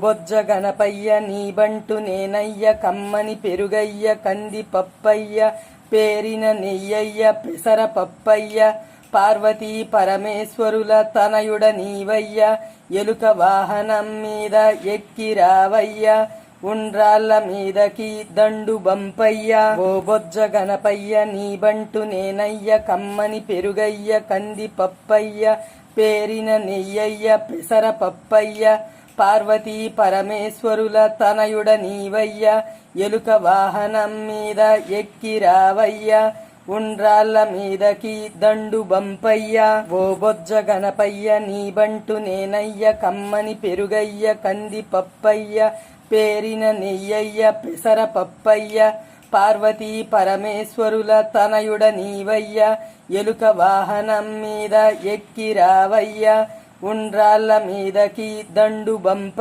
బొజ్జ గణపయ్య నీ బంటు నేనయ్య కమ్మని పెరుగయ్య కంది పప్పయ్య పేరిన నెయ్యయ్య పెసర పప్పయ్య పార్వతీ పరమేశ్వరుల తనయుడ నీవయ్య ఎలుక వాహనం మీద ఎక్కిరావయ్య ఉండ్రాళ్ళ మీదకి దండు బంపయ్య ఓ బొజ్జ గణపయ్య నీ బంటు నేనయ్య కమ్మని పెరుగయ్య కంది పప్పయ్య పేరిన నెయ్యయ్య పెసర పప్పయ్య పార్వతీ పరమేశ్వరుల తనయుడ నీవయ్య ఎలుక వాహనం మీద ఎక్కిరావయ్య ఉండ్రాళ్ళ మీదకి దండు బంపయ్య ఓ బొజ్జ గణపయ్య నీ బంటు నేనయ్య కమ్మని పెరుగయ్య కంది పప్పయ్య పేరిన నెయ్యయ్య పెసర పప్పయ్య పార్వతీ పరమేశ్వరుల తనయుడ నీవయ్య ఎలుక వాహనం మీద ఎక్కిరావయ్య ఉండ్రాళ్ళ మీదకి దండు బంప